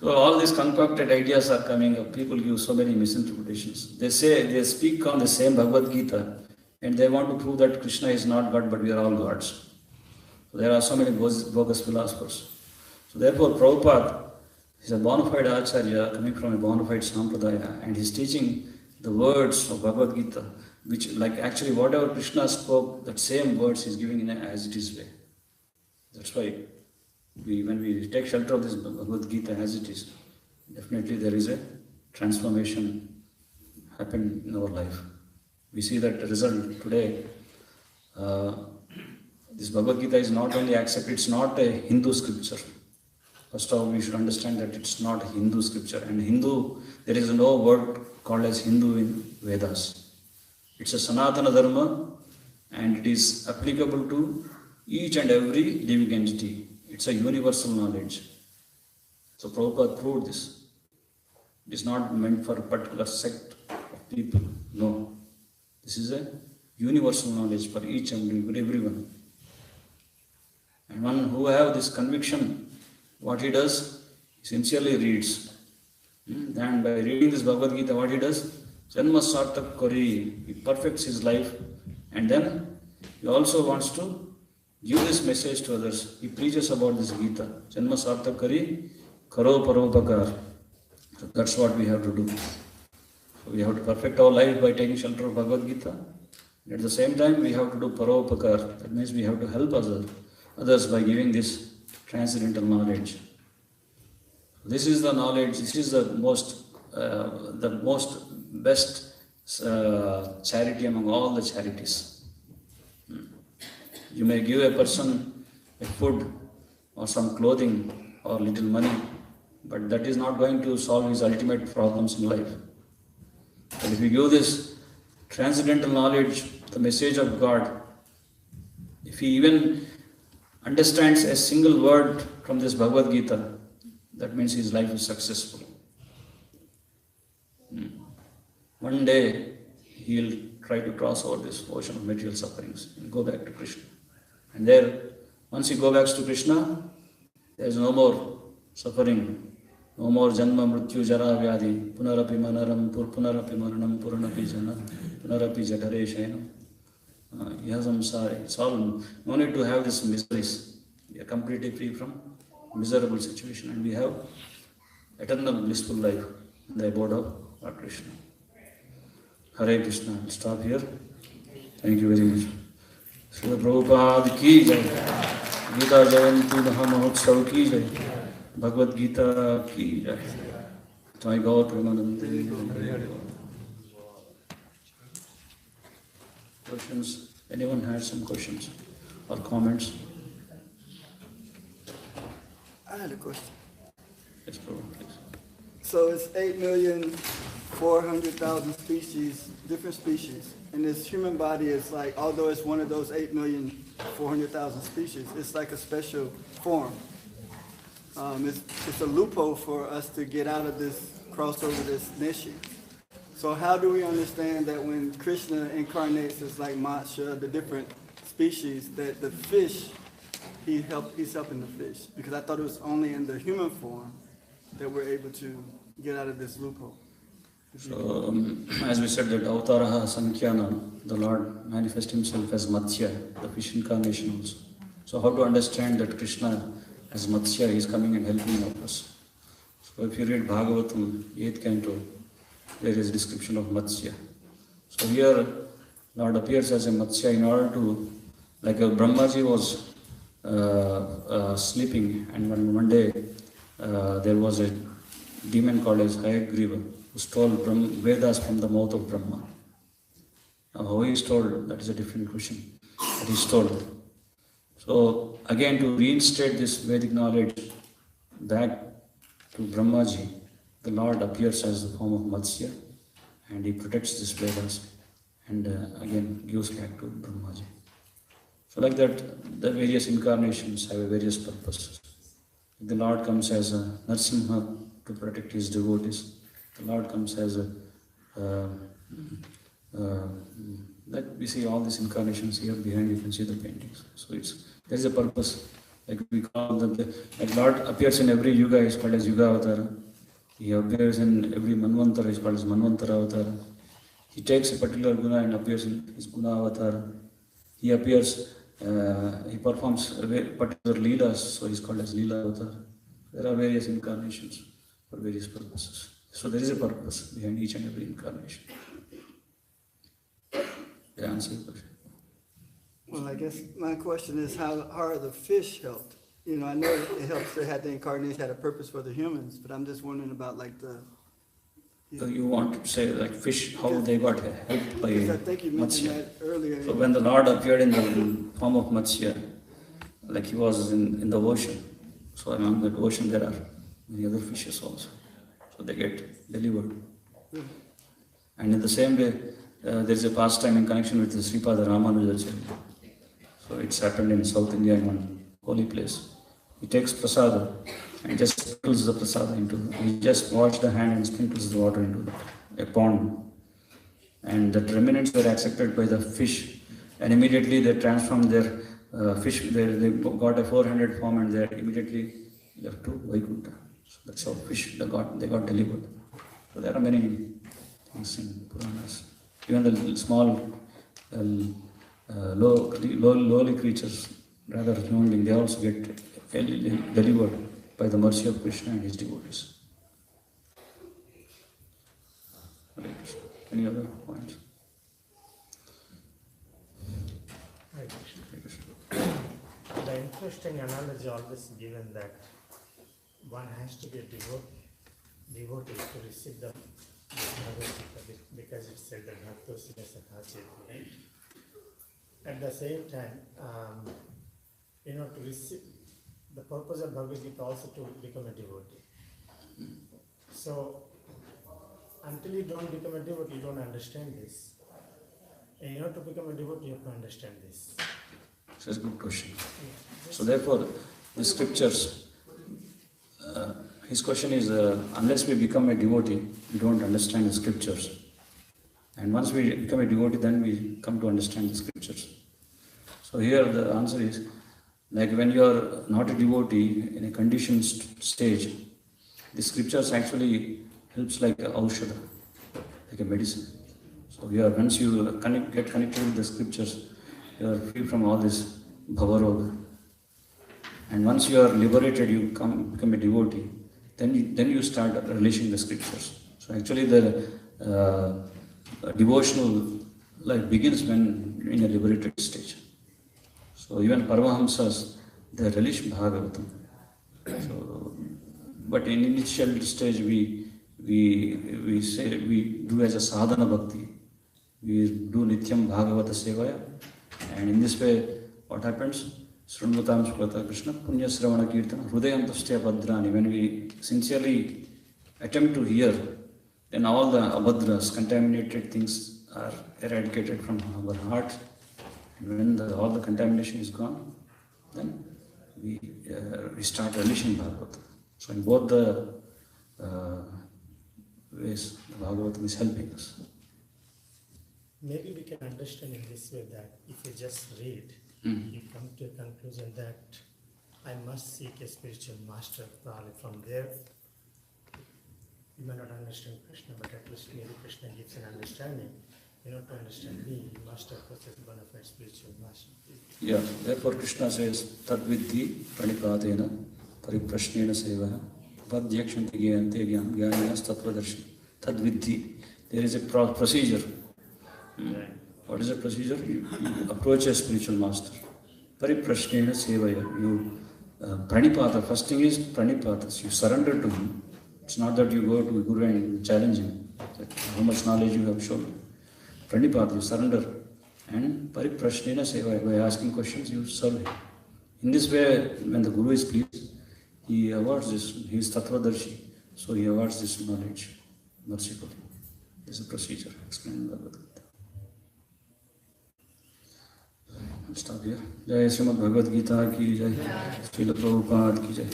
So all these concocted ideas are coming up. People give so many misinterpretations. They speak on the same Bhagavad Gita and they want to prove that Krishna is not God but we are all gods. So there are so many bogus philosophers. So therefore Prabhupada is a bona fide acharya coming from a bona fide sampradaya and he's teaching the words of Bhagavad Gita, which like actually whatever Krishna spoke, that same words he's giving in a as it is way. That's why when we take shelter of this Bhagavad Gita as it is, definitely there is a transformation happen in our life. We see that result today. This Bhagavad Gita is not only accepted, it's not a Hindu scripture. First of all, we should understand that it's not a Hindu scripture. And Hindu, there is no word called as Hindu in Vedas. It's a Sanatana Dharma and it is applicable to each and every living entity. It's a universal knowledge. So Prabhupada proved this. It is not meant for a particular sect of people. No. This is a universal knowledge for each and everyone. And one who have this conviction, what he does, he sincerely reads. And by reading this Bhagavad Gita, what he does, Janma Sartak Kori, he perfects his life. And then he also wants to give this message to others. He preaches about this Gita. Janma Sartak Kori, Karo Paropakar. So that's what we have to do. So we have to perfect our life by taking shelter of Bhagavad Gita. And at the same time, we have to do Paropakar. That means we have to help others by giving this transcendental knowledge. This is the knowledge, this is the most best charity among all the charities. You may give a person a food or some clothing or little money, but that is not going to solve his ultimate problems in life. But if you give this transcendental knowledge, the message of God, if he even understands a single word from this Bhagavad Gita, that means his life is successful. One day, he'll try to cross over this ocean of material sufferings and go back to Krishna. And there, once he goes back to Krishna, there is no more suffering, no more janma mrityu jara vyadhi, punarapi manaram, punarapi maranam, puranapi jana, punarapi jadare shayanam. It's all, no need to have these miseries. We are completely free from miserable situation and we have eternal blissful life in the abode of Lord Krishna. Hare Krishna. I'll stop here. Thank you very much. Srila Prabhupada ki jai. Gita Jayanti Mahamahotsav ki jai. Bhagavad Gita ki jai. Jai Gaur Premanande. Questions? Anyone has some questions or comments? I had a question. Yes, Prabhupada, please. So it's 8,400,000 species, different species. And this human body is like, although it's one of those 8,400,000 species, it's like a special form. It's a loophole for us to get out of this, cross over this nishi. So how do we understand that when Krishna incarnates as like Matsya, the different species, that the fish, he's helping the fish? Because I thought it was only in the human form that we're able to get out of this loophole. So, as we said that Avataraha Sankhyanam, the Lord manifests himself as Matsya, the fish incarnation also. So how to understand that Krishna as Matsya is coming and helping us? So if you read Bhagavatam, 8th canto, there is a description of Matsya. So here, Lord appears as a Matsya in order to, like Brahmaji was sleeping, and one day there was a demon called as Hayagriva who stole Vedas from the mouth of Brahma. Now how he stole, that is a different question, but he stole. So again, to reinstate this Vedic knowledge back to Brahmaji, the Lord appears as the form of Matsya and he protects this Vedas and again gives back to Brahmaji. So like that, the various incarnations have a various purposes. The Lord comes as a Narsimha to protect his devotees. The Lord comes as a, like we see all these incarnations here behind, you can see the paintings. So there is a purpose. Like we call them, like Lord appears in every yuga, is called as Yuga Avatara. He appears in every Manvantara, is called as Manvantara Avatara. He takes a particular guna and appears in his Guna Avatara. He appears, he performs particular leelas, so he is called as Leela Avatara. There are various incarnations for various purposes. So there is a purpose behind each and every incarnation. Did I answer your question? Well, I guess my question is how are the fish helped? You know, I know it helps to have the incarnation had a purpose for the humans, but I'm just wondering about like the... So you want to say like fish, how they got helped by Because I think you mentioned Matsya. that earlier. So when the Lord appeared in the form of Matsya, like he was in the ocean. So among that ocean there are many other fishes also. So they get delivered. And in the same way, there is a pastime in connection with the Sripada Ramanujacharya. So it's happened in South India in one holy place. He takes prasada and just sprinkles the prasada he just washes the hand and sprinkles the water into a pond. And the remnants were accepted by the fish, and immediately they transformed their fish. They got a 400 form and they immediately left to Vaikuntha. So that's how fish they got delivered. So there are many things in Puranas. Even the small, lowly creatures, rather human beings, they also get delivered by the mercy of Krishna and his devotees. Any other points? The interesting analogy always given that one has to be a devotee to receive the Bhagavad Gita, because it said that Bhaktosya Sakhacheti, right? At the same time, to receive, the purpose of Bhagavad Gita also to become a devotee. So, until you don't become a devotee, you don't understand this. And in order to become a devotee, you have to understand this. That's a good question. So therefore, the scriptures, his question is, unless we become a devotee, we don't understand the scriptures. And once we become a devotee, then we come to understand the scriptures. So here the answer is, like when you are not a devotee in a conditioned stage, the scriptures actually helps like a aushadha, like a medicine. So once you get connected with the scriptures, you are free from all this bhavaroga. And once you are liberated, you become a devotee, then you start relishing the scriptures. So actually the devotional life begins when in a liberated stage. So even Paramahamsas, they relish Bhagavatam. So, but in initial stage we say we do as a sadhana bhakti. We do Nityam Bhagavata Sevaya, and in this way, what happens? Srunvatam Sukata Krishna Punya Sravana Kirtana Hrudayam Tashtya Bhadrani. When we sincerely attempt to hear, then all the abhadras, contaminated things are eradicated from our heart. And when all the contamination is gone, then we start relishing Bhagavatam. So in both the ways, Bhagavatam is helping us. Maybe we can understand in this way that if you just read, you come to a conclusion that I must seek a spiritual master. Probably from there, you may not understand Krishna, but at least maybe Krishna gives an understanding. To understand me, you must have possessed a bona fide spiritual master. Yeah, therefore Krishna says, Tadvidhi Pranipadena Pariprashnena Seva Vadyakshanti Jayanti Jnananas Tattvadarshi. Tadvidhi. There is a procedure. What is the procedure? You approach a spiritual master. Pariprashnena Sevaya. You Pranipata. First thing is Pranipatas. You surrender to him. It's not that you go to the Guru and challenge him. Like how much knowledge you have shown. Pranipata, you surrender. And Pariprashnena Sevaya. By asking questions, you serve him. In this way, when the Guru is pleased, he awards this. He is Tattvadarshi. So he awards this knowledge mercifully. This is a procedure explained in Bhagavad Gita. Stop here. Jai Srimad Bhagavad Gita ki jai. Srila Prabhupada ki jai.